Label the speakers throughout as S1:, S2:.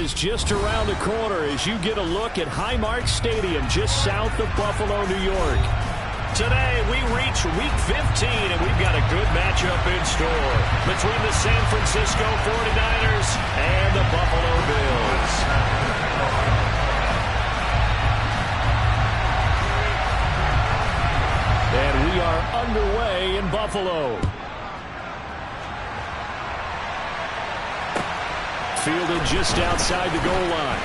S1: is just around the corner as you get a look at Highmark Stadium just south of Buffalo, New York. Today, we reach Week 15, and we've got a good matchup in store between the San Francisco 49ers and the Buffalo Bills. And we are underway in Buffalo. Fielded just outside the goal line.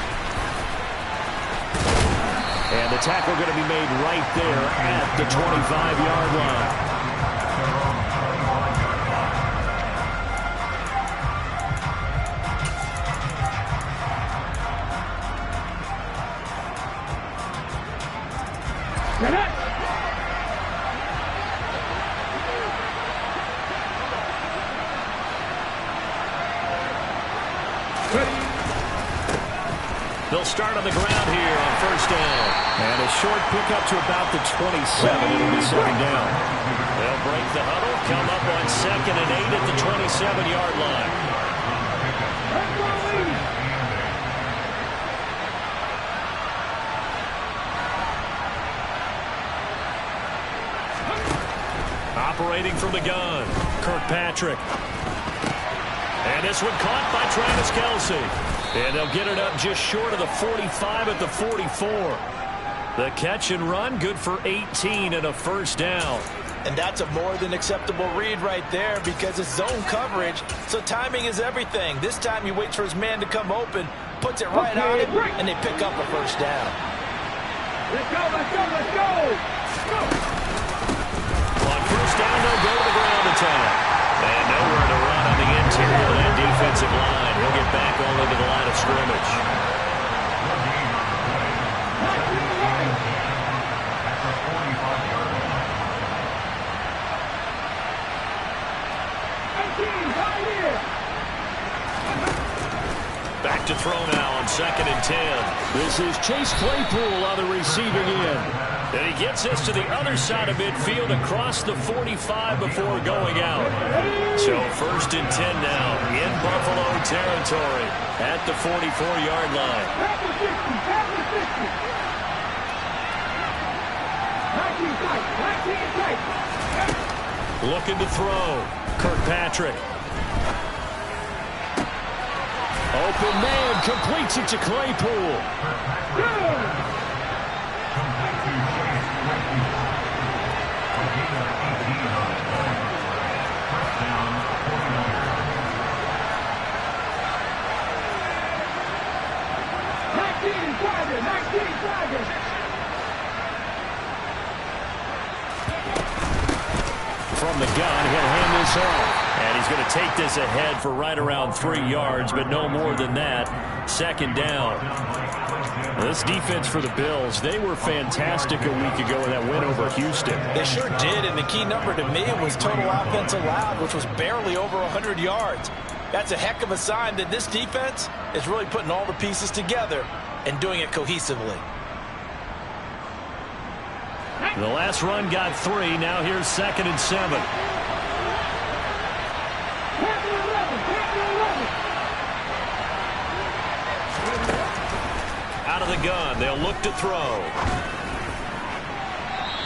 S1: And the tackle going to be made right there at the 25-yard line. They'll start on the ground here on first down. And a short pickup to about the 27. It'll be second down. They'll break the huddle, come up on 2nd and 8 at the 27-yard line. Operating from the gun, Kirkpatrick. And this one caught by Travis Kelce. And they'll get it up just short of the 45 at the 44. The catch and run, good for 18 and a first down.
S2: And that's a more than acceptable read right there because it's zone coverage, so timing is everything. This time he waits for his man to come open, puts it right on him, and they pick up a first down.
S3: Let's go, let's go, let's go! Go!
S1: On first down, they'll go to the ground attack. And nowhere to run on the interior of that defensive line. He'll get back only to the line of scrimmage. Back to throw now on 2nd and 10. This is Chase Claypool on the receiving end. And he gets us to the other side of midfield across the 45 before going out. So 1st and 10 now in Buffalo territory at the 44-yard line. Looking to throw. Kirkpatrick. Open man, completes it to Claypool. From the gun, he'll hand this off. And he's going to take this ahead for right around 3 yards, but no more than that. 2nd down. This defense for the Bills, they were fantastic a week ago in that win over Houston.
S2: They sure did, and the key number to me was total offense allowed, which was barely over 100 yards. That's a heck of a sign that this defense is really putting all the pieces together and doing it cohesively.
S1: The last run got 3. Now here's 2nd and 7. Out of the gun, they'll look to throw.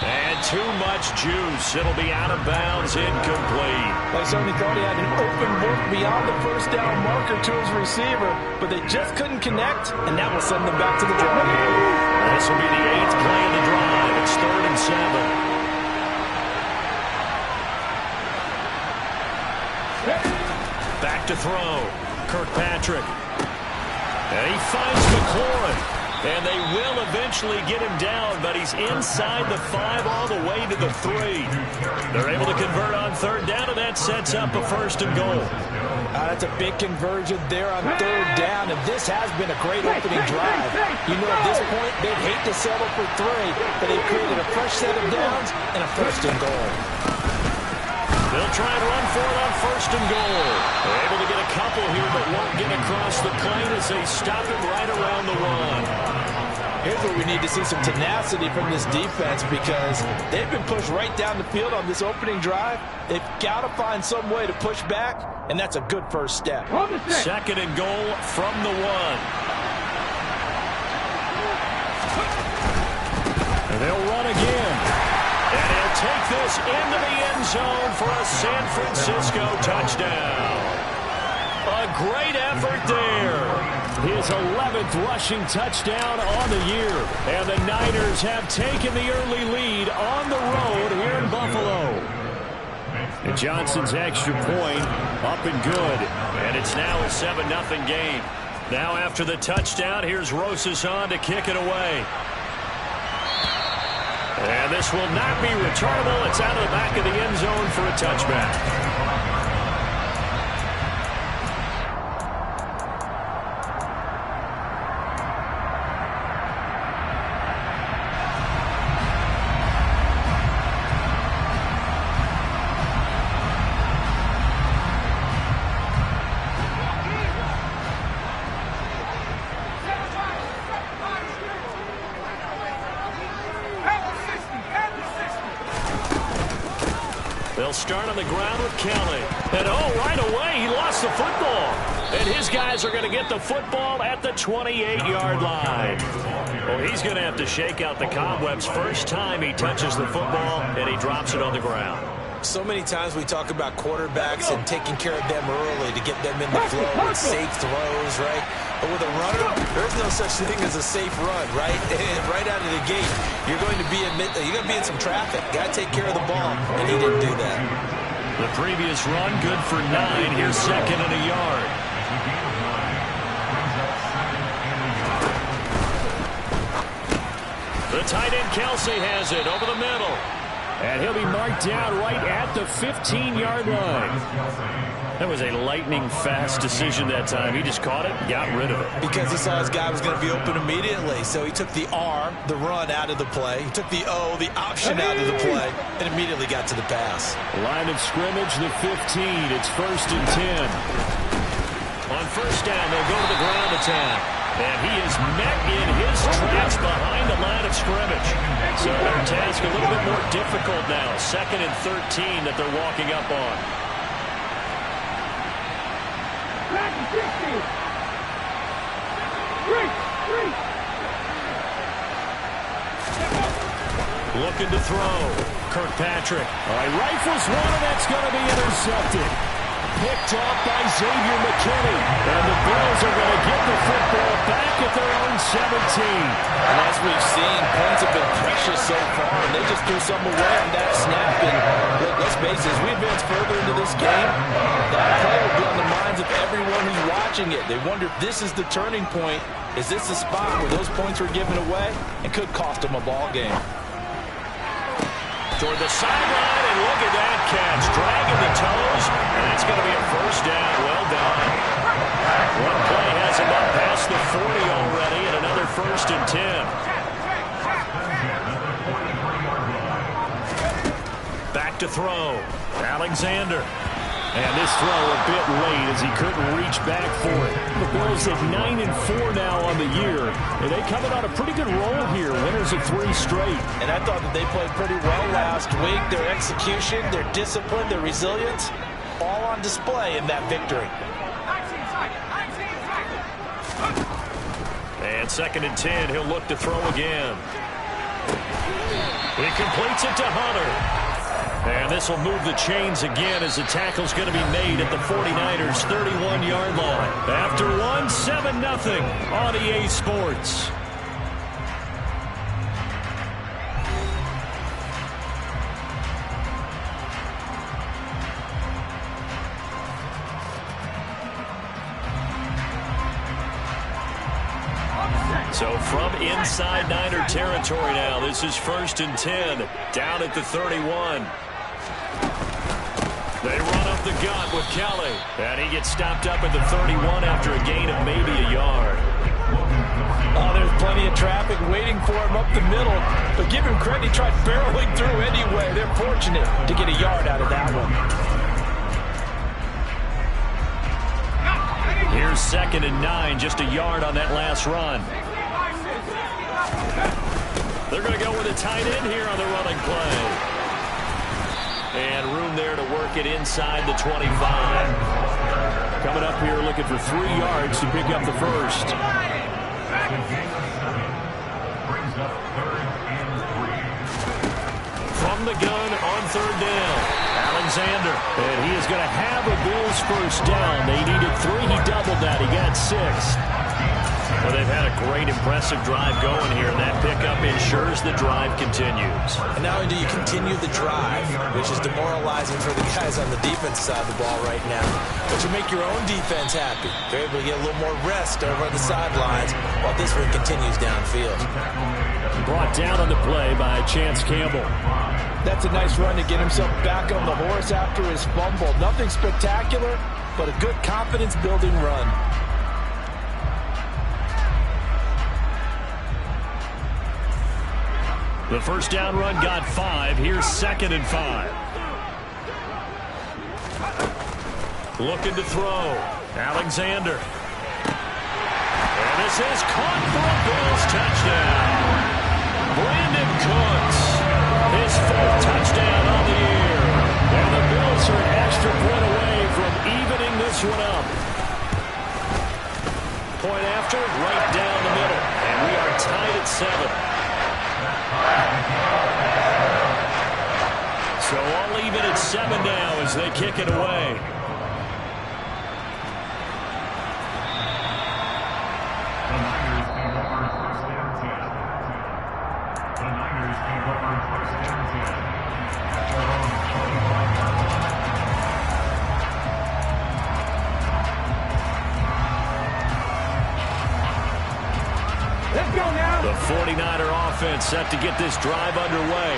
S1: And too much juice. It'll be out of bounds, incomplete.
S2: I certainly thought he had an open look beyond the first down marker to his receiver, but they just couldn't connect, and that will send them back to the drawing board.
S1: This will be the 8th play of the drive. It's 3rd and 7. Back to throw. Kirkpatrick. And he finds McLaurin. And they will eventually get him down, but he's inside the 5 all the way to the 3. They're able to convert on 3rd down, and that sets up a 1st and goal.
S2: That's a big conversion there on 3rd down, and this has been a great opening drive. You know, at this point, they'd hate to settle for 3, but they've created a fresh set of downs and a 1st and goal.
S1: They'll try and run for it on 1st and goal. They're able to get a couple here, but won't get across the plane as they stop him right around the 1.
S2: Here's where we need to see some tenacity from this defense because they've been pushed right down the field on this opening drive. They've got to find some way to push back, and that's a good first step.
S1: 2nd and goal from the 1. this into the end zone for a San Francisco touchdown. A great effort there. His 11th rushing touchdown on the year. And the Niners have taken the early lead on the road here in Buffalo. And Johnson's extra point up and good. And it's now a 7-0 game. Now after the touchdown, here's Rosas to kick it away. And this will not be returnable. It's out of the back of the end zone for a touchback. They'll start on the ground with Kelly. And right away, he lost the football. And his guys are going to get the football at the 28-yard line. Well, he's going to have to shake out the cobwebs first time he touches the football, and he drops it on the ground.
S2: So many times we talk about quarterbacks and taking care of them early to get them in the flow with safe throws, right? But with a runner, there's no such thing as a safe run, right? Right out of the gate, you're going to be in some traffic. Got to take care of the ball, and he didn't do that.
S1: The previous run, good for 9. Here's 2nd and a yard. The tight end Kelsey has it over the middle. And he'll be marked down right at the 15-yard line. That was a lightning-fast decision that time. He just caught it, got rid of it.
S2: Because he saw his guy was going to be open immediately. So he took the R, the run, out of the play. He took the O, the option, out of the play, and immediately got to the pass.
S1: Line of scrimmage, the 15. It's 1st and 10. On first down, they'll go to the ground attack. And he is met in his tracks behind the line of scrimmage. So their task a little bit more difficult now. 2nd and 13 that they're walking up on. Looking to throw. Kirkpatrick. All right, rifles one, and that's going to be intercepted. Picked off by Xavier McKinney. And the Bills are going to get the football back at their own 17.
S2: And as we've seen, points have been precious so far, and they just threw some away on that snap. And let's face it, as we advance further into this game, that play will be on the minds of everyone who's watching it. They wonder if this is the turning point. Is this the spot where those points were given away and could cost them a ball game?
S1: Toward the sideline, and look at that catch. Dragging the toes, and it's going to be a first down. Well done. One play has him up past the 40 already, and another 1st and 10. Back to throw. Alexander. And this throw a bit late as he couldn't reach back for it. The Bills at 9-4 now on the year. And they coming on a pretty good roll here. Winners of 3 straight.
S2: And I thought that they played pretty well last week. Their execution, their discipline, their resilience, all on display in that victory.
S1: And 2nd and 10, he'll look to throw again. He completes it to Hunter. And this will move the chains again as the tackle's going to be made at the 49ers' 31-yard line. After one, 7-0 on EA Sports. So from inside Niner territory now, this is 1st and 10, down at the 31. They run up the gut with Kelly. And he gets stopped up at the 31 after a gain of maybe a yard.
S2: Oh, there's plenty of traffic waiting for him up the middle. But give him credit, he tried barreling through anyway. They're fortunate to get a yard out of that one.
S1: Here's 2nd and 9, just a yard on that last run. They're going to go with a tight end here on the running play. And room there to work it inside the 25. Coming up here looking for 3 yards to pick up the first. From from the gun on third down. Alexander, and he is going to have a Bills first down. They needed 3. He doubled that. He got 6. Well, they've had a great, impressive drive going here, and that pickup ensures the drive continues.
S2: And not only do you continue the drive, which is demoralizing for the guys on the defense side of the ball right now, but you make your own defense happy. They're able to get a little more rest over on the sidelines while this one continues downfield.
S1: Brought down on the play by Chance Campbell.
S2: That's a nice run to get himself back on the horse after his fumble. Nothing spectacular, but a good confidence-building run.
S1: The first down run got 5. Here's 2nd and 5. Looking to throw. Alexander. And this is caught for a Bills touchdown. Brandon Cooks. His 4th touchdown on the year. And the Bills are an extra point away from evening this one up. Point after, right down the middle. And we are tied at 7. So all even at 7 now as they kick it away. The 49er offense set to get this drive underway.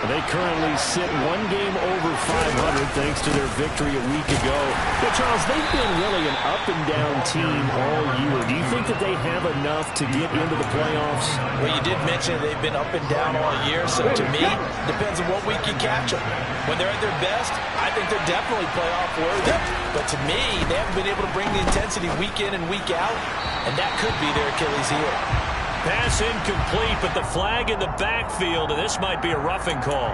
S1: They currently sit 1 game over 500 thanks to their victory a week ago. But Charles, they've been really an up-and-down team all year. Do you think that they have enough to get into the playoffs?
S2: Well, you did mention they've been up and down all year, so to me, depends on what week you catch them. When they're at their best, I think they're definitely playoff worthy. But to me, they haven't been able to bring the intensity week in and week out, and that could be their Achilles heel.
S1: Pass incomplete, but the flag in the backfield, and this might be a roughing call.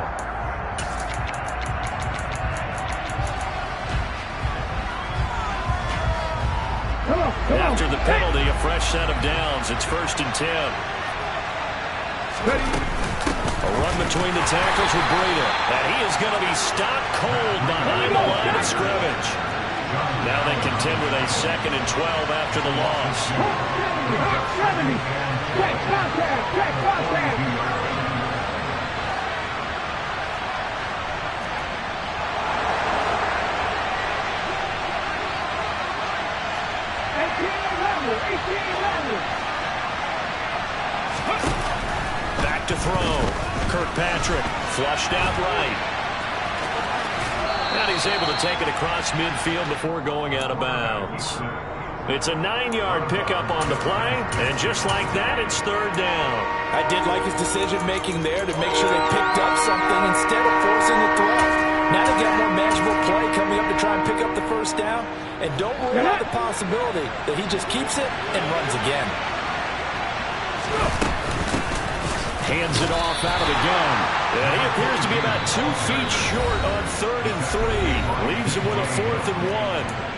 S1: After the penalty, a fresh set of downs. It's 1st and 10. A run between the tackles with Breida, and he is going to be stopped cold behind the line of scrimmage. Now they contend with a 2nd and 12 after the loss.
S3: Check contact! Check contact!
S1: Back to throw. Kirkpatrick flushed out right. And he's able to take it across midfield before going out of bounds. It's a 9-yard pickup on the play, and just like that, it's 3rd down.
S2: I did like his decision-making there to make sure they picked up something instead of forcing the throw. Now they got more manageable play coming up to try and pick up the first down, and don't rule out the possibility that he just keeps it and runs again.
S1: Hands it off out of the gun. And he appears to be about 2 feet short on 3rd and 3. Leaves him with a 4th and 1.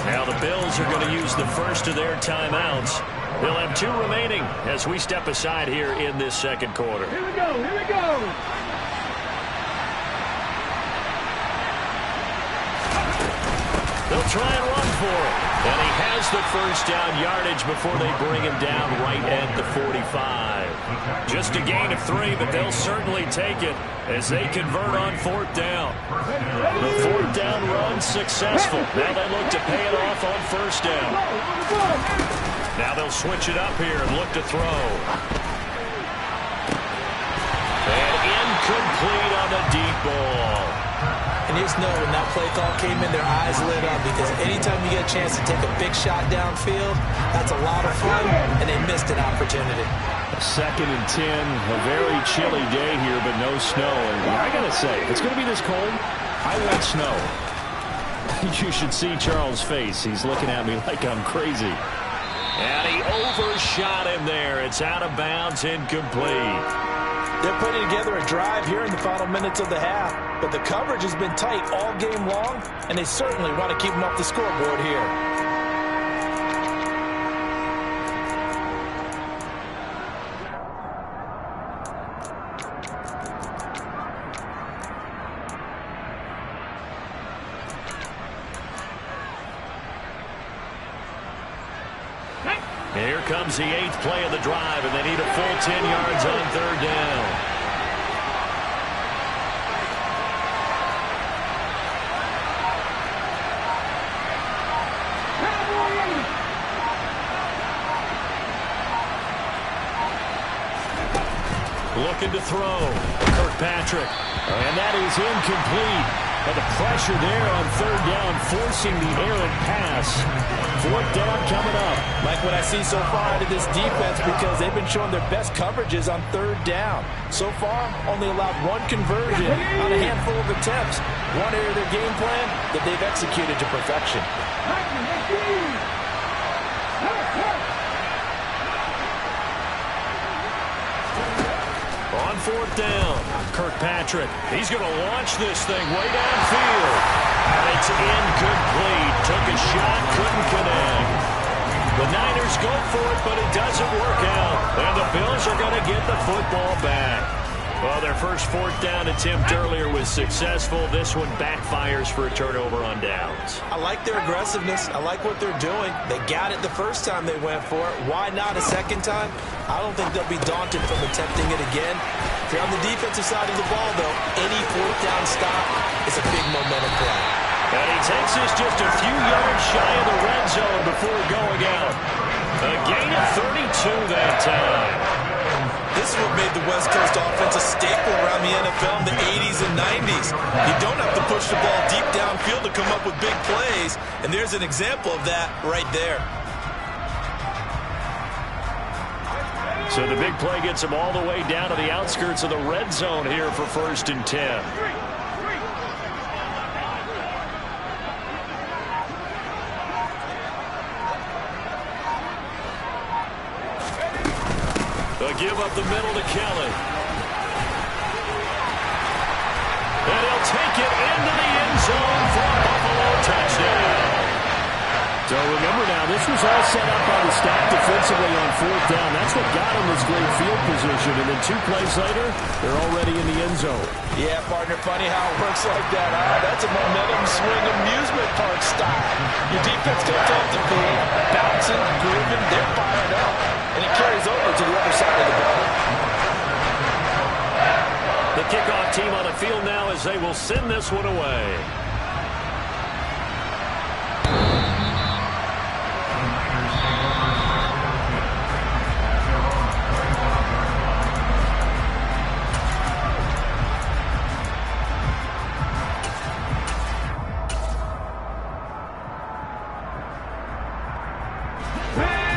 S1: Now the Bills are going to use the first of their timeouts. They'll have 2 remaining as we step aside here in this 2nd quarter.
S3: Here we go, here we go.
S1: They'll try and run for it. And he has the first down yardage before they bring him down right at the 45. Just a gain of 3, but they'll certainly take it as they convert on 4th down. The 4th down run successful. Now they look to pay it off on 1st down. Now they'll switch it up here and look to throw. And incomplete on the deep ball.
S2: And just know when that play call came in, their eyes lit up because anytime you get a chance to take a big shot downfield, that's a lot of fun, and they missed an opportunity.
S1: 2nd and 10, a very chilly day here, but no snow. And I got to say, if it's going to be this cold, I want snow. You should see Charles' face. He's looking at me like I'm crazy. And he overshot him there. It's out of bounds, incomplete.
S2: They're putting together a drive here in the final minutes of the half, but the coverage has been tight all game long, and they certainly want to keep them off the scoreboard here.
S1: comes the 8th play of the drive, and they need a full 10 yards on 3rd down. Looking to throw. Kirkpatrick. And that is incomplete. And the pressure there on 3rd down, forcing the errant pass. 4th down coming up.
S2: Like what I see so far out of this defense, because they've been showing their best coverages on 3rd down. So far, only allowed 1 conversion on a handful of attempts. One area of their game plan that they've executed to perfection.
S1: On 4th down, Kirkpatrick. He's going to launch this thing way downfield. And it's incomplete. Took a shot, couldn't connect. The Niners go for it, but it doesn't work out. And the Bills are going to get the football back. Well, their first 4th down attempt earlier was successful. This one backfires for a turnover on downs.
S2: I like their aggressiveness. I like what they're doing. They got it the first time they went for it. Why not a second time? I don't think they'll be daunted from attempting it again. If you're on the defensive side of the ball, though, any 4th down stop is a big momentum play.
S1: And he takes us just a few yards shy of the red zone before going out. A gain of 32 that time.
S2: This is what made the West Coast offense a staple around the NFL in the 80s and 90s. You don't have to push the ball deep downfield to come up with big plays, and there's an example of that right there.
S1: So the big play gets him all the way down to the outskirts of the red zone here for 1st and 10. Give up the middle to Kelly. And he'll take it into the end zone for a Buffalo touchdown.
S4: So remember now, this was all set up by the staff defensively on 4th down. That's what got them this great field position. And then 2 plays later, they're already in the end zone.
S2: Yeah, partner, funny how it works like that. That's a momentum swing amusement park style. Your defense gets off the field, bouncing, grooving, they're fired up. And it carries over to the other side of the ball.
S1: The kickoff team on the field now as they will send this one away.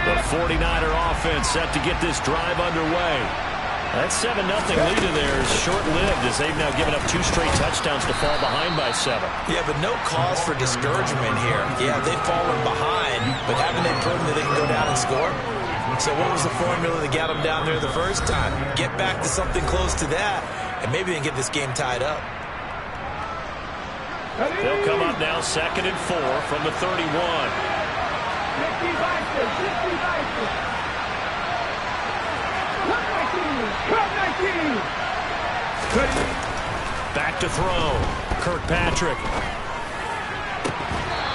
S1: The 49er offense set to get this drive underway. That 7-0 lead of theirs short-lived as they've now given up 2 straight touchdowns to fall behind by 7.
S2: Yeah, but no cause for discouragement here. Yeah, they've fallen behind, but haven't they proven that they can go down and score? So what was the formula that got them down there the first time? Get back to something close to that, and maybe they can get this game tied up.
S1: They'll come up now 2nd and 4 from the 31. Back to throw. Kirkpatrick.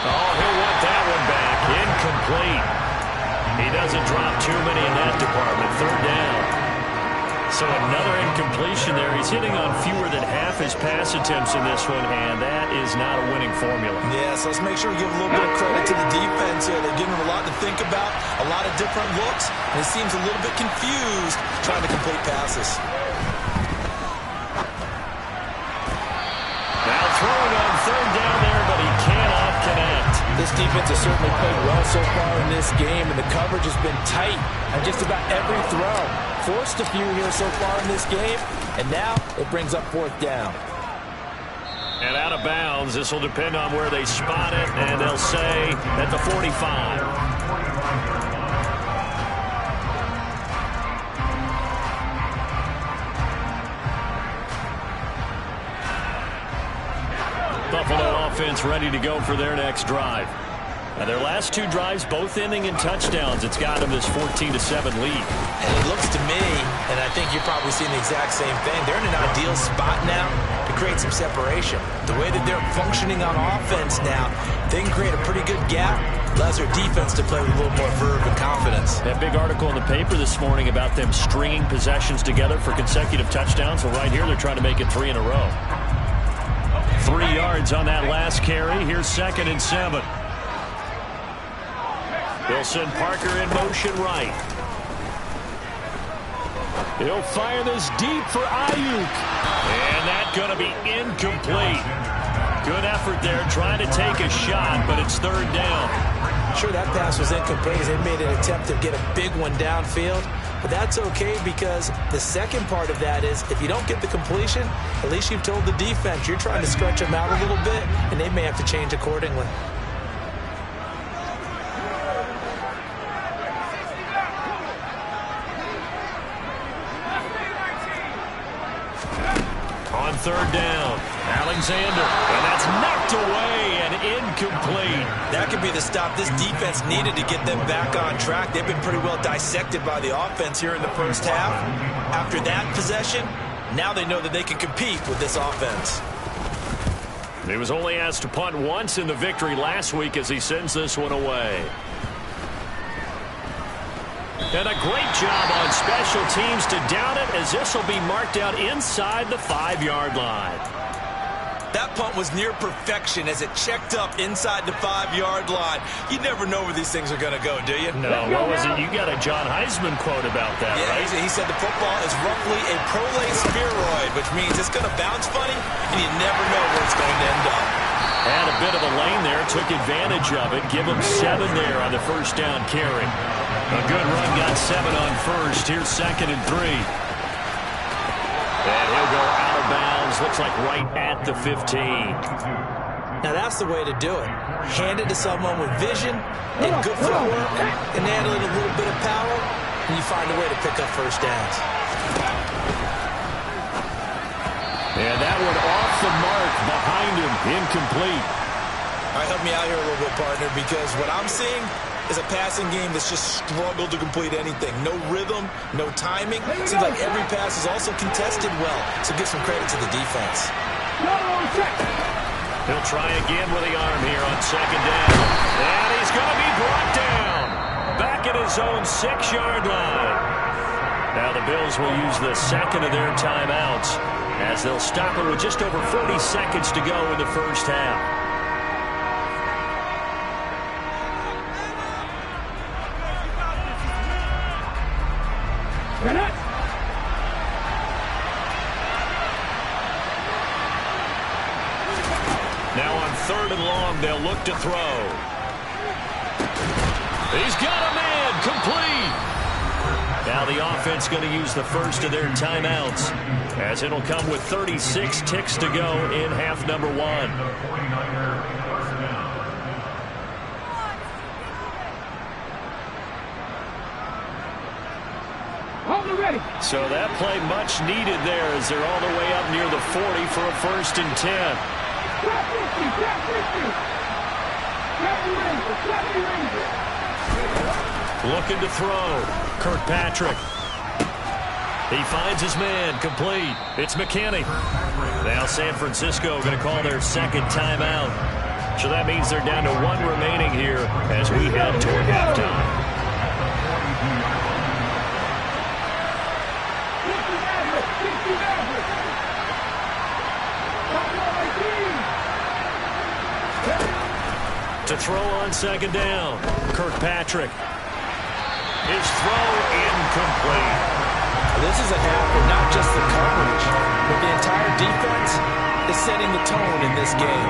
S1: Oh, he'll want that one back. Incomplete. He doesn't drop too many in that department. 3rd down. So another incompletion there. He's hitting on fewer than half his pass attempts in this one, and that is not a winning formula.
S2: Yeah, so let's make sure we give a little bit of credit to the defense here. They're giving him a lot to think about, a lot of different looks, and he seems a little bit confused trying to complete passes.
S1: Now throwing on 3rd down there, but he cannot connect.
S2: This defense has certainly played well so far in this game, and the coverage has been tight on just about every throw. Forced a few here so far in this game, and now it brings up 4th down.
S1: And out of bounds. This will depend on where they spot it, and they'll say at the 45. Buffalo offense ready to go for their next drive. Now their last 2 drives, both ending in touchdowns. It's got them this 14-7 lead.
S2: And it looks to me, and I think you're probably seeing the exact same thing, they're in an ideal spot now to create some separation. The way that they're functioning on offense now, they can create a pretty good gap. Allows their defense to play with a little more verve and confidence.
S1: That big article in the paper this morning about them stringing possessions together for consecutive touchdowns. Well, right here, they're trying to make it 3 in a row. 3 yards on that last carry. Here's 2nd and 7. They'll send Parker in motion right. He'll fire this deep for Ayuk. And that's going to be incomplete. Good effort there trying to take a shot, but it's 3rd down.
S2: Sure, that pass was incomplete as they made an attempt to get a big one downfield. But that's okay because the second part of that is if you don't get the completion, at least you've told the defense you're trying to stretch them out a little bit, and they may have to change accordingly.
S1: On 3rd down, Alexander, and that's knocked away and incomplete.
S2: That could be the stop this defense needed to get them back on track. They've been pretty well dissected by the offense here in the first half. After that possession, now they know that they can compete with this offense.
S1: He was only asked to punt once in the victory last week as he sends this one away. And a great job on special teams to down it as this will be marked out inside the 5-yard line.
S2: That punt was near perfection as it checked up inside the 5-yard line. You never know where these things are going to go, do you?
S1: No, what was it? You got a John Heisman quote about that,
S2: yeah,
S1: right?
S2: He said the football is roughly a prolate spheroid, which means it's going to bounce funny, and you never know where it's going to end up.
S1: Had a bit of a lane there, took advantage of it. Give him 7 there on the first down carry. A good run, got 7 on first. Here's 2nd and 3. And he'll go out of bounds. Looks like right at the 15.
S2: Now that's the way to do it. Hand it to someone with vision and good footwork and add a little bit of power, and you find a way to pick up first downs.
S1: And that one off the mark behind him. Incomplete.
S2: All right, help me out here a little bit, partner, because what I'm seeing is a passing game that's just struggled to complete anything. No rhythm, no timing. Seems like every pass is also contested well, so give some credit to the defense.
S1: He'll try again with the arm here on 2nd down. And he's going to be brought down. Back at his own 6-yard line. Now the Bills will use the 2nd of their timeouts as they'll stop it with just over 40 seconds to go in the first half. Now on 3rd and long, they'll look to throw. He's got a man, complete. Now the offense going to use the first of their timeouts as it'll come with 36 ticks to go in half number 1. So that play much needed there as they're all the way up near the 40 for a 1st and 10. Looking to throw. Kirkpatrick. He finds his man, complete. It's McKinney. Now San Francisco going to call their 2nd timeout. So that means they're down to 1 remaining here as we head toward halftime. To throw on 2nd down. Kirkpatrick. His throw incomplete.
S2: This is a half where not just the coverage, but the entire defense is setting the tone in this game.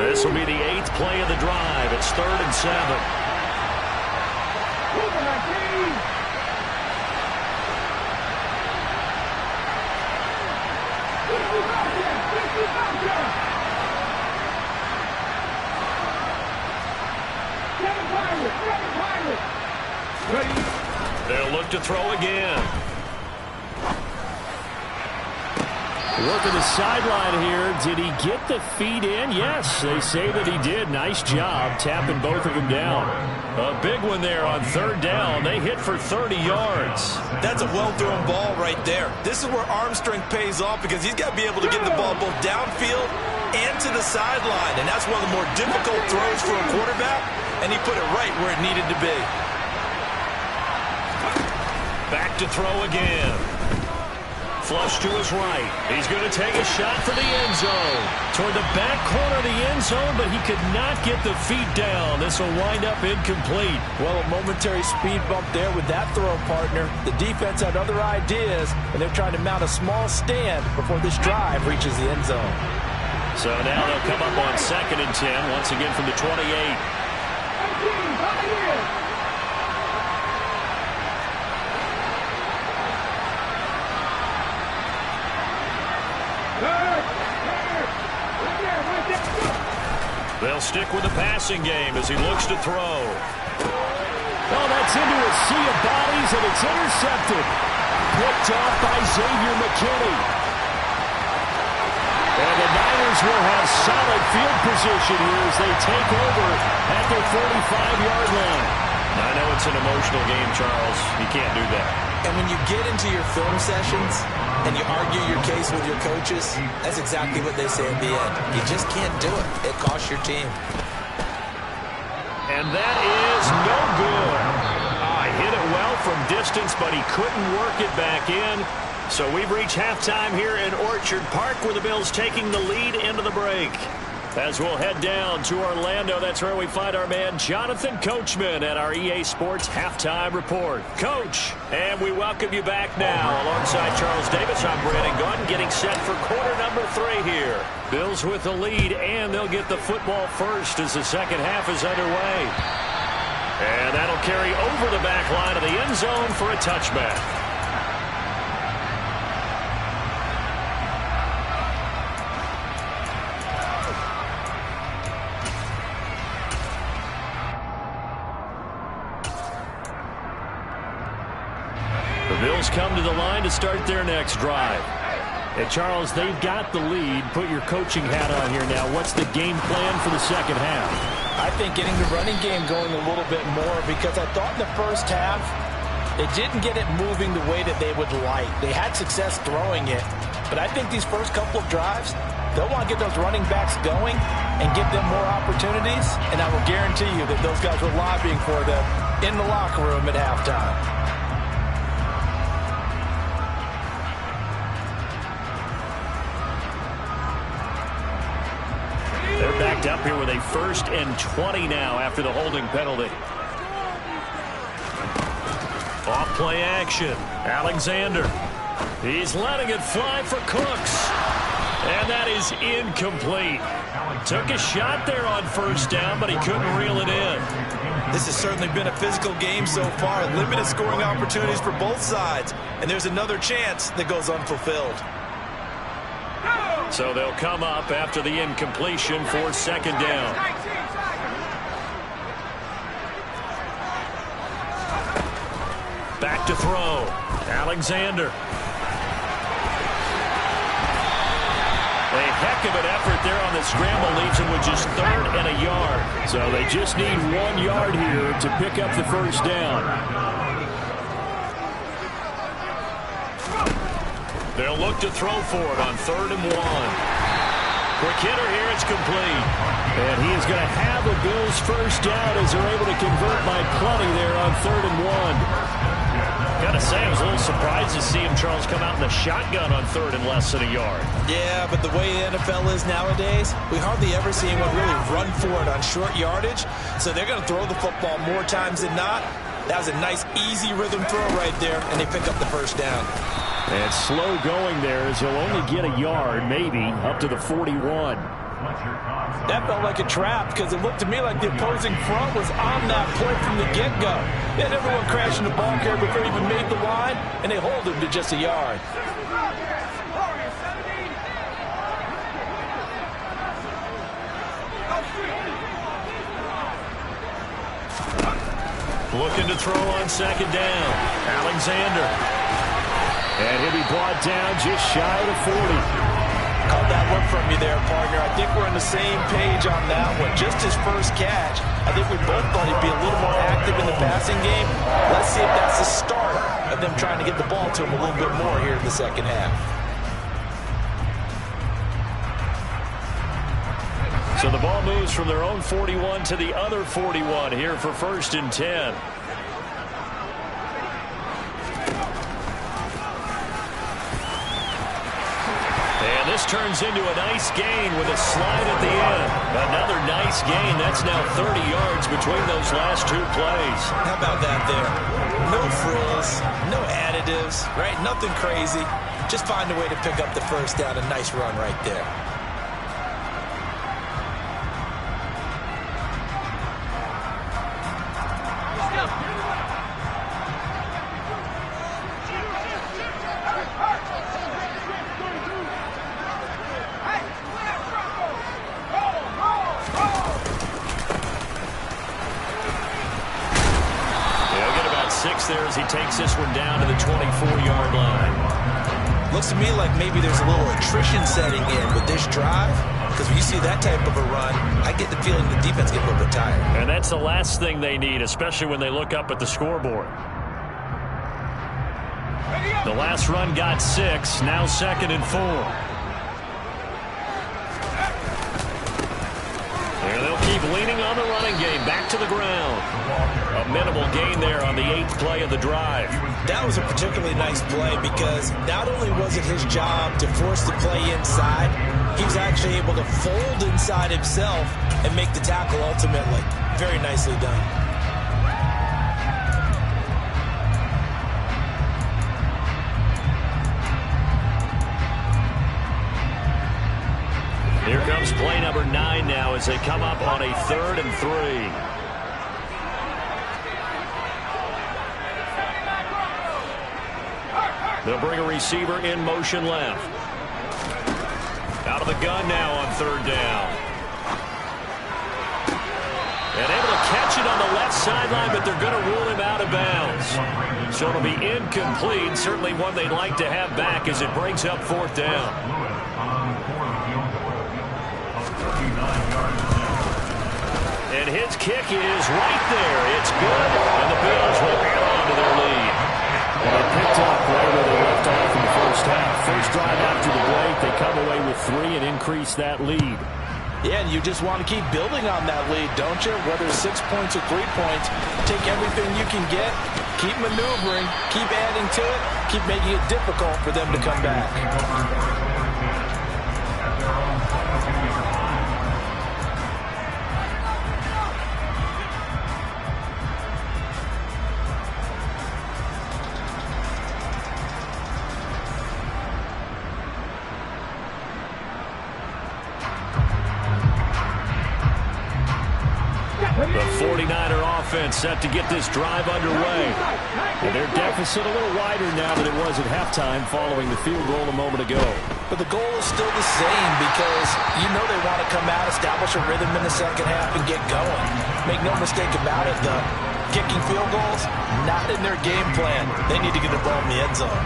S1: This will be the 8th play of the drive. It's 3rd and 7. They'll look to throw again. Working the sideline here. Did he get the feet in? Yes, they say that he did. Nice job tapping both of them down. A big one there on third down. They hit for 30 yards.
S2: That's a well-thrown ball right there. This is where arm strength pays off because he's got to be able to get the ball both downfield and to the sideline. And that's one of the more difficult throws for a quarterback, and he put it right where it needed to be.
S1: Back to throw again. Flush to his right. He's going to take a shot for the end zone. Toward the back corner of the end zone, but he could not get the feet down. This will wind up incomplete.
S2: Well, a momentary speed bump there with that throw, partner. The defense had other ideas, and they're trying to mount a small stand before this drive reaches the end zone.
S1: So now they'll come up on 2nd and 10, once again from the 28. They'll stick with the passing game as he looks to throw.
S4: Oh, that's into a sea of bodies, and it's intercepted. Picked off by Xavier McKinney. And the Niners will have solid field position here as they take over at their 45-yard line.
S1: I know it's an emotional game, Charles. You can't do that.
S2: And when you get into your film sessions and you argue your case with your coaches, that's exactly what they say at the end. You just can't do it. It costs your team.
S1: And that is no good. Hit it well from distance, but he couldn't work it back in. So we've reached halftime here in Orchard Park, where the Bills taking the lead into the break. As we'll head down to Orlando, that's where we find our man Jonathan Coachman at our EA Sports Halftime Report. Coach, and we welcome you back now. Alongside Charles Davis, I'm Brandon Gaudin, getting set for quarter number 3 here. Bills with the lead, and they'll get the football first as the second half is underway. And that'll carry over the back line of the end zone for a touchback. The Bills come to the line to start their next drive. And Charles, they've got the lead. Put your coaching hat on here now. What's the game plan for the second half?
S2: I think getting the running game going a little bit more, because I thought in the first half they didn't get it moving the way that they would like. They had success throwing it, but I think these first couple of drives, they'll want to get those running backs going and give them more opportunities, and I will guarantee you that those guys were lobbying for them in the locker room at halftime.
S1: They're backed up here with a 1st and 20 now after the holding penalty. Off play action. Alexander. He's letting it fly for Cooks. And that is incomplete. Took a shot there on 1st down, but he couldn't reel it in.
S2: This has certainly been a physical game so far. Limited scoring opportunities for both sides. And there's another chance that goes unfulfilled.
S1: So they'll come up after the incompletion for 2nd down. Back to throw. Alexander. A heck of an effort there on the scramble, leaves him with just 3rd and a yard.
S4: So they just need 1 yard here to pick up the 1st down.
S1: They'll look to throw for it on 3rd and 1. Quick hitter here, it's complete.
S4: And he is going to have the Bills' 1st down as they're able to convert by plenty there on 3rd and 1.
S1: Gotta say, I was a little surprised to see him, Charles, come out in the shotgun on 3rd and less than a yard.
S2: Yeah, but the way the NFL is nowadays, we hardly ever see anyone really run for it on short yardage. So they're going to throw the football more times than not. That was a nice, easy rhythm throw right there, and they pick up the 1st down.
S4: And slow going there as he'll only get a yard, maybe, up to the 41.
S2: That felt like a trap because it looked to me like the opposing front was on that play from the get-go. They had everyone crashing the ball carrier before he even made the line, and they hold him to just a yard.
S1: Looking to throw on 2nd down. Alexander.
S4: And he'll be brought down just shy of the 40.
S2: Caught that look from you there, partner. I think we're on the same page on that one. Just his first catch. I think we both thought he'd be a little more active in the passing game. Let's see if that's the start of them trying to get the ball to him a little bit more here in the second half.
S1: So the ball moves from their own 41 to the other 41 here for 1st and 10. And this turns into a nice gain with a slide at the end. Another nice gain. That's now 30 yards between those last 2 plays.
S2: How about that there? No frills, no additives, right? Nothing crazy. Just find a way to pick up the first down. A nice run right there.
S1: There as he takes this one down to the 24-yard line.
S2: Looks to me like maybe there's a little attrition setting in with this drive, because when you see that type of a run, I get the feeling the defense gets a little bit tired.
S1: And that's the last thing they need, especially when they look up at the scoreboard. The last run got 6, now 2nd and 4. And they'll keep leaning on the running game, back to the ground. A minimal gain there on the 8th play of the drive.
S2: That was a particularly nice play because not only was it his job to force the play inside, he was actually able to fold inside himself and make the tackle ultimately. Very nicely done.
S1: Here comes play number 9 now as they come up on a 3rd and 3. They'll bring a receiver in motion left. Out of the gun now on 3rd down. And able to catch it on the left sideline, but they're going to rule him out of bounds. So it'll be incomplete. Certainly one they'd like to have back as it brings up 4th down. And his kick is right there. It's good. And the Bills will hang on to their lead.
S4: And they picked up right where they left off in the first half. First drive after the break, they come away with 3 and increase that lead.
S2: Yeah, and you just want to keep building on that lead, don't you? Whether it's 6 points or 3 points, take everything you can get, keep maneuvering, keep adding to it, keep making it difficult for them to come back.
S1: The 49er offense set to get this drive underway. And their deficit a little wider now than it was at halftime following the field goal a moment ago.
S2: But the goal is still the same because you know they want to come out, establish a rhythm in the second half, and get going. Make no mistake about it, though. Kicking field goals, not in their game plan. They need to get the ball in the end zone.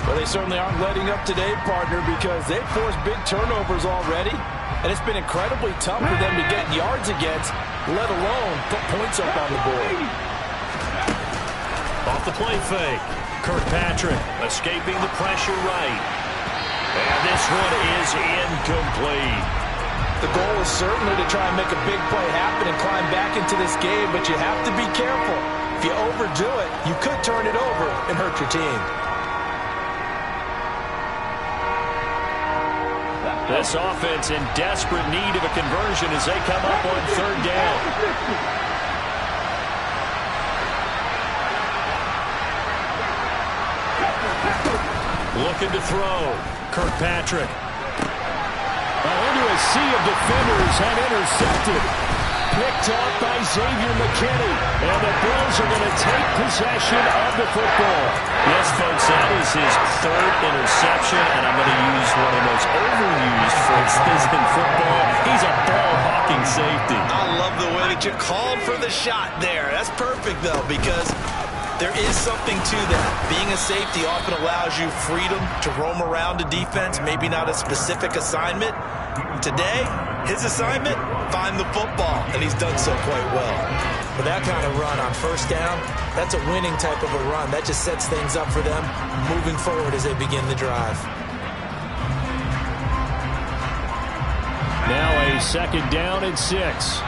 S2: Well, they certainly aren't letting up today, partner, because they've forced big turnovers already. And it's been incredibly tough for them to get yards against, let alone put points up on the board.
S1: Off the play fake. Kirkpatrick escaping the pressure right. And this one is incomplete.
S2: The goal is certainly to try and make a big play happen and climb back into this game, but you have to be careful. If you overdo it, you could turn it over and hurt your team.
S1: This offense in desperate need of a conversion as they come up on 3rd down. Looking to throw. Kirkpatrick.
S4: Into a sea of defenders and intercepted. Picked off by Xavier McKinney. And the Bills are going to take possession of the football.
S1: Yes, folks, that is his 3rd interception, and I'm going to use one of the most overused phrases in football. He's a ball-hawking safety.
S2: I love the way that you called for the shot there. That's perfect, though, because There is something to that. Being a safety often allows you freedom to roam around a defense, maybe not a specific assignment. Today, his assignment, find the football, and he's done so quite well.
S5: For that kind of run on first down, that's a winning type of a run. That just sets things up for them moving forward as they begin the drive.
S4: Now a 2nd down and 6.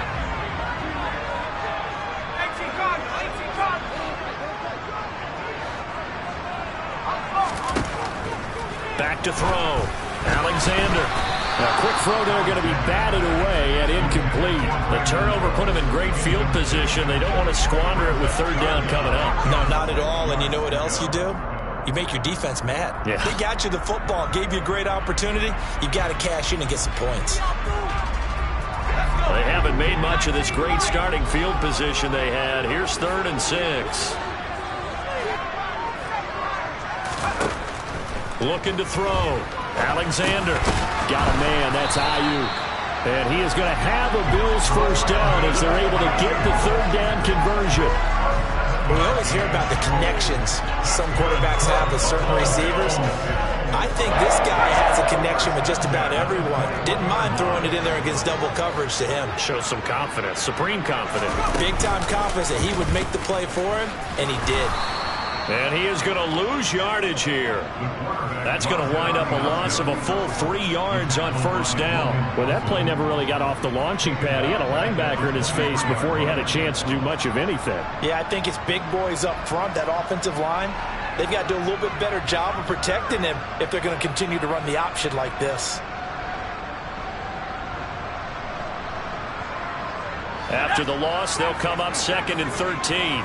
S1: Back to throw. Alexander. A quick throw there going to be batted away and incomplete. The turnover put him in great field position. They don't want to squander it with 3rd down coming up.
S2: No, not at all. And you know what else you do? You make your defense mad.
S1: Yeah.
S2: They got you the football, gave you a great opportunity. You got to cash in and get some points.
S1: They haven't made much of this great starting field position they had. Here's 3rd and 6. Looking to throw. Alexander.
S4: Got a man. That's Ayuk. And he is going to have a Bills 1st down as they're able to get the 3rd down conversion.
S5: We always hear about the connections some quarterbacks have with certain receivers. I think this guy has a connection with just about everyone. Didn't mind throwing it in there against double coverage to him.
S1: Shows some confidence, supreme confidence.
S5: Big-time confidence that he would make the play for him, and he did.
S1: And he is going to lose yardage here. That's going to wind up a loss of a full 3 yards on 1st down.
S4: Well, that play never really got off the launching pad. He had a linebacker in his face before he had a chance to do much of anything.
S5: Yeah, I think it's big boys up front, that offensive line. They've got to do a little bit better job of protecting him if they're going to continue to run the option like this.
S1: After the loss, they'll come up 2nd and 13.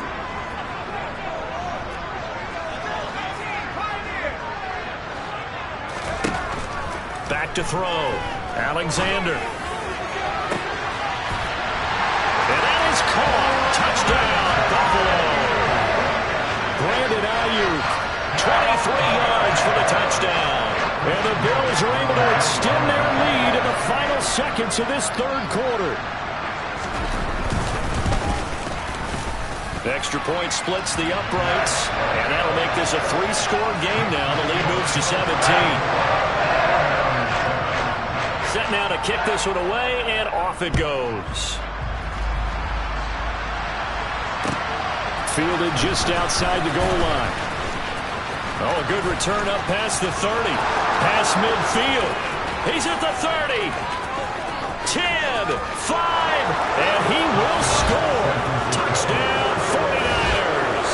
S1: Back to throw. Alexander. And that is caught. Touchdown, Buffalo.
S4: Brandon Ayuk.
S1: 23 yards for the touchdown.
S4: And the Bills are able to extend their lead in the final seconds of this 3rd quarter.
S1: Extra point splits the uprights. And that'll make this a 3-score game now. The lead moves to 17. Set now to kick this one away, and off it goes.
S4: Fielded just outside the goal line.
S1: Oh, a good return up past the 30. Past midfield. He's at the 30. 10, 5, and he will score. Touchdown, 49ers.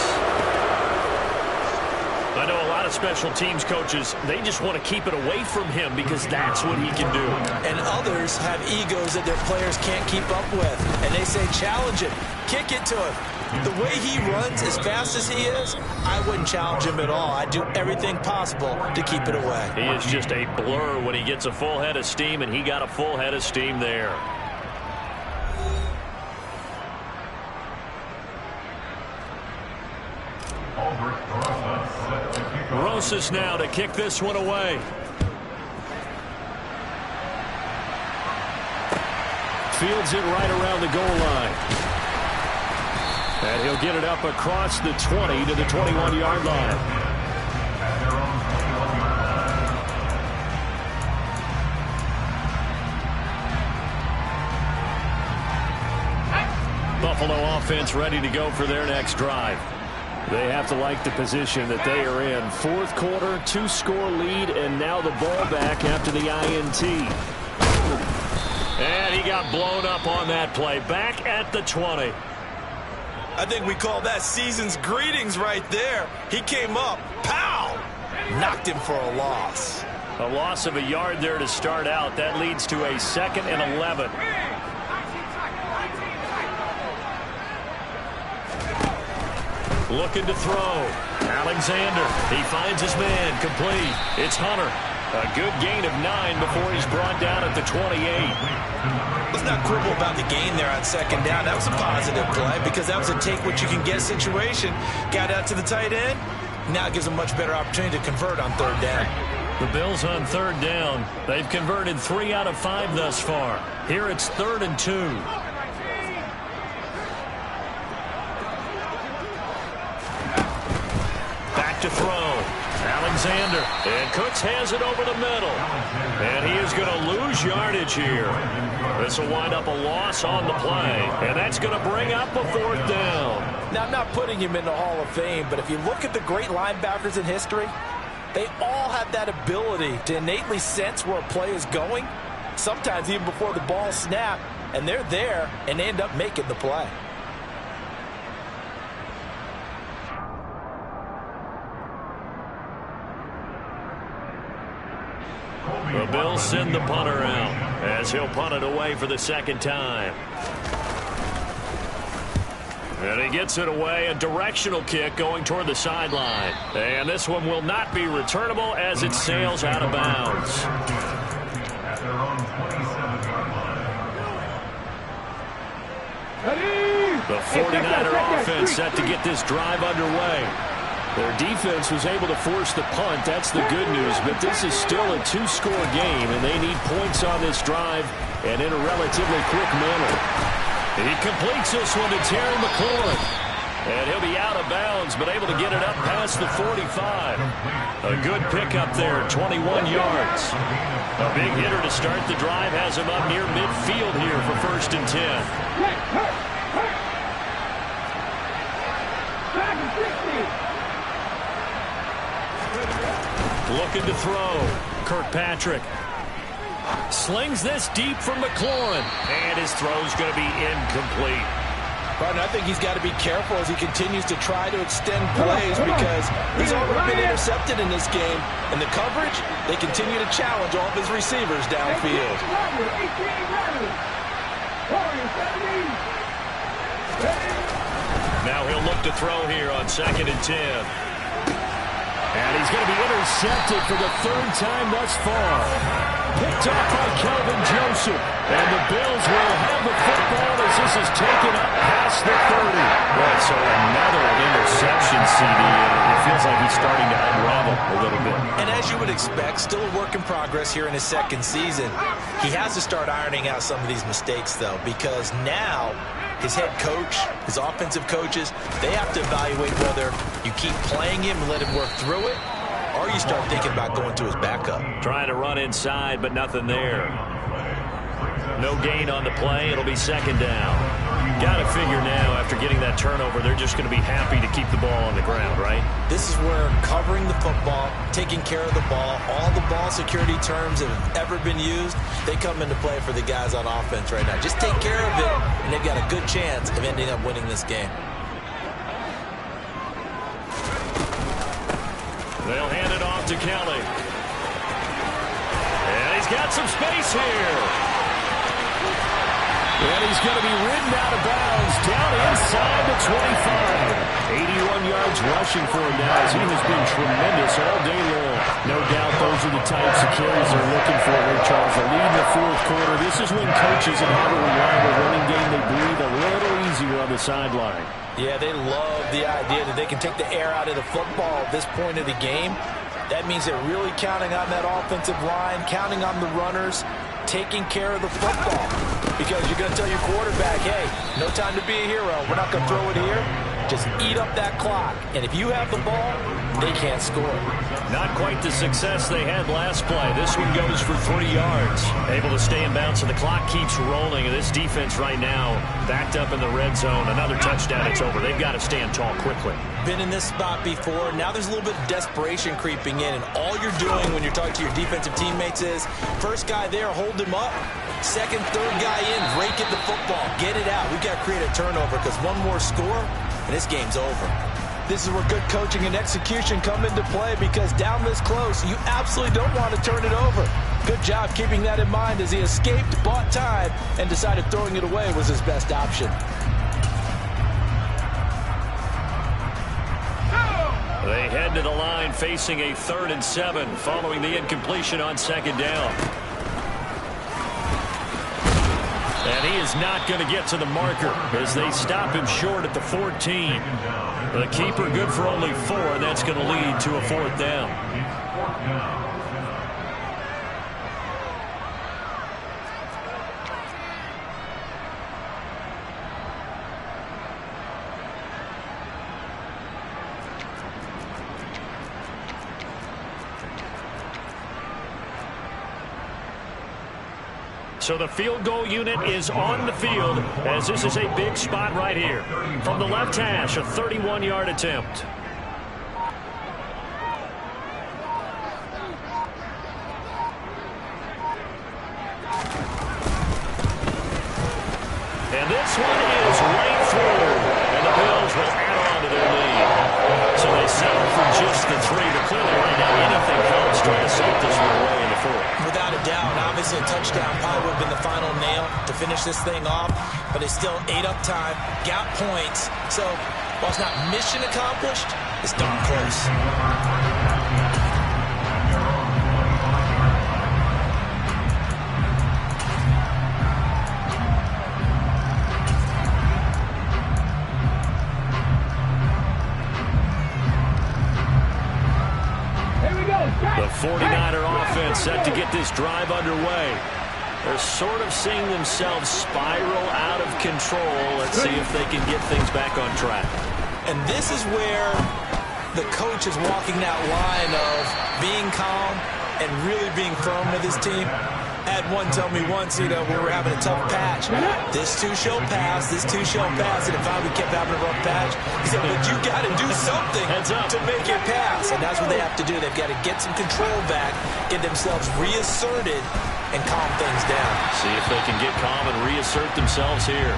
S1: I know a lot of special teams coaches, they just want to keep it away from him because that's what he can do.
S5: And others have egos that their players can't keep up with. And they say, challenge him. Kick it to him. The way he runs as fast as he is, I wouldn't challenge him at all. I'd do everything possible to keep it away.
S1: He is just a blur when he gets a full head of steam, and he got a full head of steam there. Rosas now to kick this one away.
S4: Fields it right around the goal line. And he'll get it up across the 20 to the 21-yard line.
S1: Buffalo offense ready to go for their next drive.
S4: They have to like the position that they are in. 4th quarter, 2-score lead, and now the ball back after the INT.
S1: And he got blown up on that play. Back at the 20.
S2: I think we call that season's greetings right there. He came up, pow, knocked him for a loss.
S1: A loss of a yard there to start out. That leads to a 2nd and 11. Looking to throw. Alexander. He finds his man. Complete. It's Hunter. A good gain of 9 before he's brought down at the 28.
S2: Let's not quibble about the gain there on 2nd down. That was a positive play because that was a take-what-you-can-get situation. Got out to the tight end. Now it gives a much better opportunity to convert on 3rd down.
S1: The Bills on 3rd down. They've converted 3 out of 5 thus far. Here it's 3rd and 2. back to throw. Alexander. And Cooks has it over the middle. And he is going to lose yardage here. This will wind up a loss on the play. And that's going to bring up a 4th down.
S2: Now, I'm not putting him in the Hall of Fame, but if you look at the great linebackers in history, they all have that ability to innately sense where a play is going, sometimes even before the ball snapped, and they're there and they end up making the play.
S1: The Bills send the punter out as he'll punt it away for the 2nd time. And he gets it away, a directional kick going toward the sideline. And this one will not be returnable as it sails out of bounds. The 49er offense set to get this drive underway. Their defense was able to force the punt. That's the good news. But this is still a 2-score game, and they need points on this drive and in a relatively quick manner. He completes this one to Terry McLaurin. And he'll be out of bounds, but able to get it up past the 45. A good pickup there, 21 yards. A big hitter to start the drive has him up near midfield here for 1st and 10. Looking to throw. Kirkpatrick slings this deep from McLaurin. And his throw's going to be incomplete.
S2: But I think he's got to be careful as he continues to try to extend plays because he's already been intercepted in this game. And the coverage, they continue to challenge all of his receivers downfield.
S1: Now he'll look to throw here on 2nd and 10. And he's going to be intercepted for the 3rd time thus far. Picked up by Kelvin Joseph. And the Bills will have the football as this is taken up past the 30.
S4: Right, so another interception, CD. It feels like he's starting to unravel a little bit.
S5: And as you would expect, still a work in progress here in his 2nd season. He has to start ironing out some of these mistakes, though, because now his head coach, his offensive coaches, they have to evaluate whether you keep playing him and let him work through it, or you start thinking about going to his backup.
S1: Trying to run inside, but nothing there. No gain on the play. It'll be 2nd down. Got to figure now, after getting that turnover, they're just going to be happy to keep the ball on the ground, right?
S5: This is where covering the football, taking care of the ball, all the ball security terms that have ever been used, they come into play for the guys on offense right now. Just take care of it, and they've got a good chance of ending up winning this game.
S1: They'll hand it off to Kelly. And he's got some space here.
S4: And he's going to be ridden out of bounds down inside the 25. 81 yards rushing for him now as he has been tremendous all day long. No doubt those are the types of carries they're looking for here, Charles. The lead in the 4th quarter. This is when coaches and how to rely on the running game, they breathe a little easier on the sideline.
S2: Yeah, they love the idea that they can take the air out of the football at this point of the game. That means they're really counting on that offensive line, counting on the runners, taking care of the football. Because you're going to tell your quarterback, hey, no time to be a hero. We're not going to throw it here. Just eat up that clock. And if you have the ball, they can't score.
S1: Not quite the success they had last play. This one goes for 3 yards. Able to stay in bounds, and the clock keeps rolling. And this defense right now backed up in the red zone. Another touchdown, it's over. They've got to stand tall quickly.
S5: Been in this spot before. Now there's a little bit of desperation creeping in. And all you're doing when you're talking to your defensive teammates is, first guy there, hold him up. Second, third guy in, rake at the football. Get it out. We've got to create a turnover because one more score, and this game's over.
S2: This is where good coaching and execution come into play because down this close, you absolutely don't want to turn it over. Good job keeping that in mind as he escaped, bought time, and decided throwing it away was his best option.
S1: They head to the line facing a 3rd and 7 following the incompletion on 2nd down. And he is not going to get to the marker as they stop him short at the 14. The keeper good for only 4, and that's going to lead to a 4th down. So the field goal unit is on the field as this is a big spot right here. From the left hash, a 31-yard attempt. And this one is right through. And the Bills will add on to their lead. So they settle for just the 3. But clearly right now, anything counts trying to salt this one away in the 4th.
S5: Without a doubt, obviously a touchdown probably would have been the final nail to finish this thing off. But they still ate up time, got points. So while it's not mission accomplished, it's darn close.
S1: The 49er offense set to get this drive underway. They're sort of seeing themselves spiral out of control. Let's see if they can get things back on track.
S5: And this is where the coach is walking that line of being calm and really being firm with his team. I had one tell me once, we were having a tough patch. This too shall pass, this too shall pass. And if we kept having a rough patch, he said, but you got to do something to make it pass. And that's what they have to do. They've got to get some control back, get themselves reasserted, and calm things down.
S1: See if they can get calm and reassert themselves here.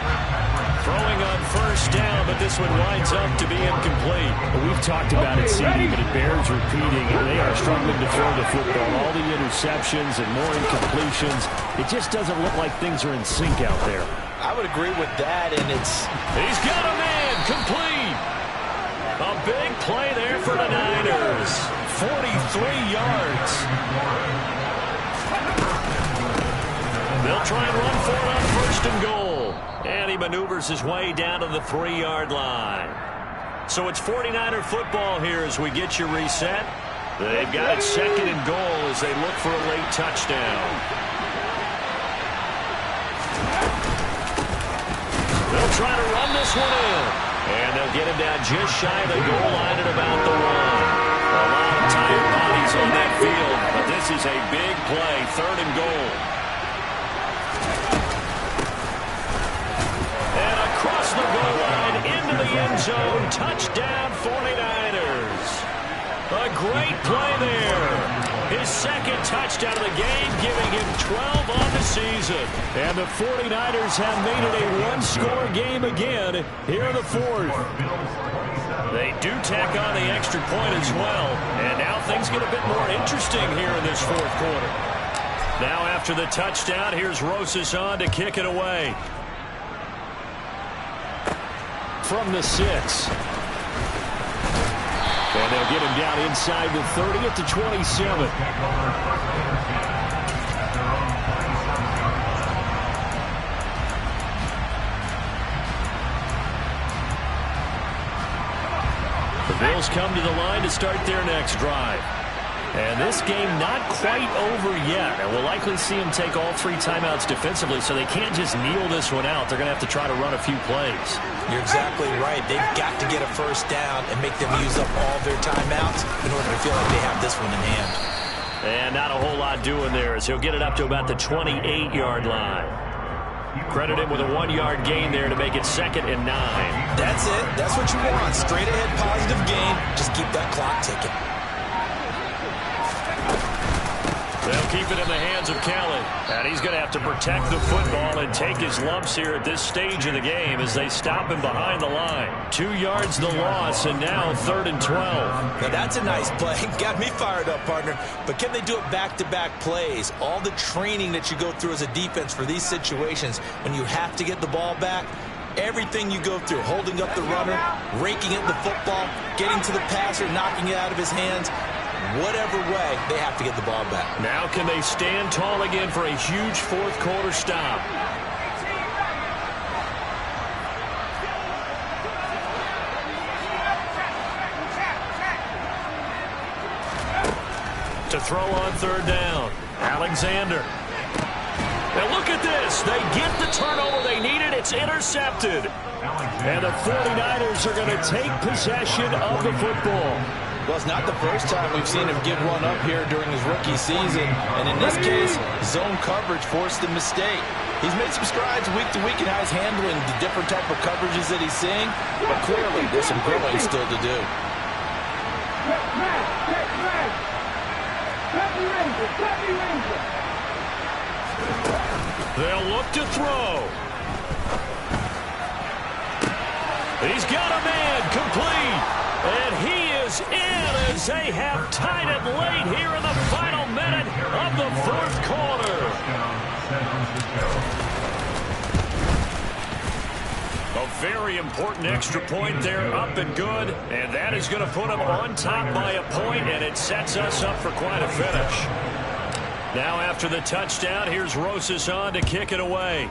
S1: Throwing on first down, but this one winds up to be incomplete.
S4: Well, we've talked about it, CD, but it bears repeating. They are struggling to throw the football. All the interceptions and more incompletions. It just doesn't look like things are in sync out there.
S5: I would agree with that, and it's...
S1: He's got a man, complete. A big play there for the Niners. 43 yards. They'll try and run for it on first and goal. And he maneuvers his way down to the 3-yard line. So it's 49er football here as we get you reset. They've got it second and goal as they look for a late touchdown. They'll try to run this one in. And they'll get him down just shy of the goal line at about the 1. A lot of tired bodies on that field, but this is a big play, third and goal. The goal line into the end zone. Touchdown 49ers. A great play there. His second touchdown of the game, giving him 12 on the season.
S4: And the 49ers have made it a one-score game again here in the 4th.
S1: They do tack on the extra point as well. And now things get a bit more interesting here in this 4th quarter. Now after the touchdown, here's Rosas on to kick it away.
S4: From the 6. And they'll get him down inside the 30 at the 27.
S1: The Bills come to the line to start their next drive. And this game not quite over yet. And we'll likely see them take all 3 timeouts defensively, so they can't just kneel this one out. They're going to have to try to run a few plays.
S5: You're exactly right. They've got to get a first down and make them use up all their timeouts in order to feel like they have this one in hand.
S1: And not a whole lot doing there as he'll get it up to about the 28-yard line. Credit him with a 1-yard gain there to make it 2nd and 9.
S5: That's it. That's what you want. Straight ahead positive gain. Just keep that clock ticking.
S1: They'll keep it in the hands of Kelly. And he's going to have to protect the football and take his lumps here at this stage of the game as they stop him behind the line. 2 yards the loss, and now 3rd and 12.
S5: Now that's a nice play. Got me fired up, partner. But can they do it back-to-back plays? All the training that you go through as a defense for these situations, when you have to get the ball back, everything you go through, holding up the runner, raking at the football, getting to the passer, knocking it out of his hands, whatever way, they have to get the ball back.
S1: Now can they stand tall again for a huge 4th quarter stop? To throw on 3rd down, Alexander. Now look at this. They get the turnover they needed. It's intercepted.
S4: And the 49ers are going to take possession of the football.
S2: Well, it's not the first time we've seen him give one up here during his rookie season. And in this case, zone coverage forced the mistake. He's made some strides week to week in how he's handling the different type of coverages that he's seeing. But clearly, there's some growing still to do.
S1: They'll look to throw. He's got a man complete. And he is in as they have tied it late here in the final minute of the fourth quarter. A very important extra point there, up and good. And that is going to put them on top by a point, and it sets us up for quite a finish. Now after the touchdown, here's Rosas on to kick it away.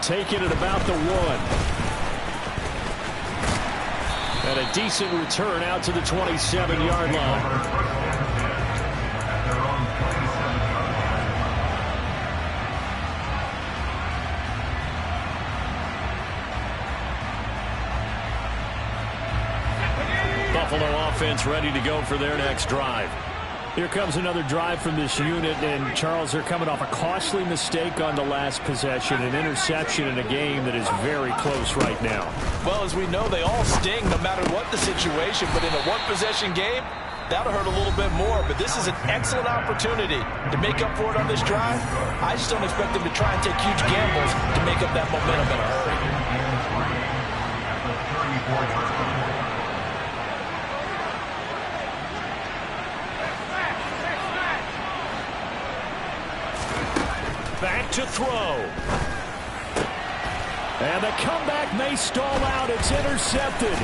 S4: Taking it about the 1. And a decent return out to the 27-yard line.
S1: Buffalo offense ready to go for their next drive.
S4: Here comes another drive from this unit, and Charles, they're coming off a costly mistake on the last possession, an interception in a game that is very close right now.
S2: Well, as we know, they all sting no matter what the situation, but in a one-possession game, that'll hurt a little bit more. But this is an excellent opportunity to make up for it on this drive. I just don't expect them to try and take huge gambles to make up that momentum in a hurry.
S1: Back to throw.
S4: And the comeback may stall out. It's intercepted.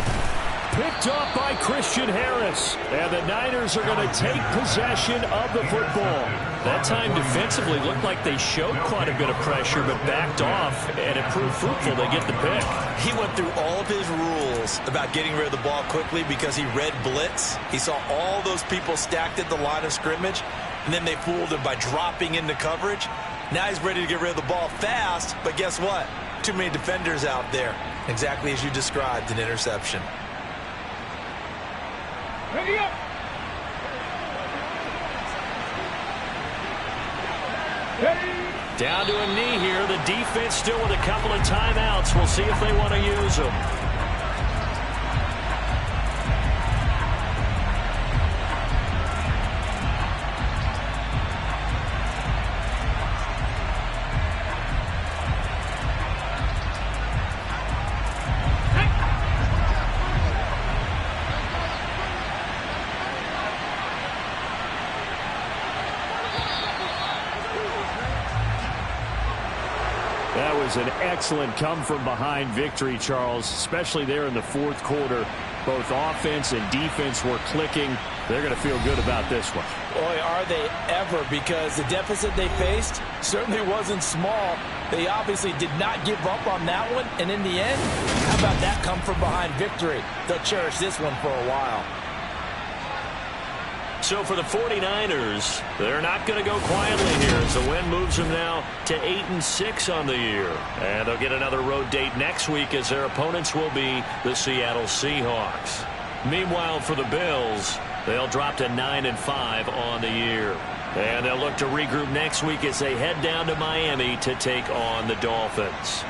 S4: Picked off by Christian Harris. And the Niners are going to take possession of the football.
S1: That time defensively looked like they showed quite a bit of pressure, but backed off, and it proved fruitful. They get the pick.
S5: He went through all of his rules about getting rid of the ball quickly because he read blitz. He saw all those people stacked at the line of scrimmage, and then they fooled him by dropping into coverage. Now he's ready to get rid of the ball fast, but guess what? Too many defenders out there. Exactly as you described, an interception.
S3: Ready up. Ready.
S1: Down to a knee here. The defense still with a couple of timeouts. We'll see if they want to use them.
S4: That was an excellent come-from-behind victory, Charles, especially there in the fourth quarter. Both offense and defense were clicking. They're going to feel good about this one.
S2: Boy, are they ever, because the deficit they faced certainly wasn't small. They obviously did not give up on that one, and in the end, how about that come-from-behind victory? They'll cherish this one for a while.
S1: So for the 49ers, they're not going to go quietly here as the win moves them now to 8-6 on the year. And they'll get another road date next week as their opponents will be the Seattle Seahawks. Meanwhile, for the Bills, they'll drop to 9-5 on the year. And they'll look to regroup next week as they head down to Miami to take on the Dolphins.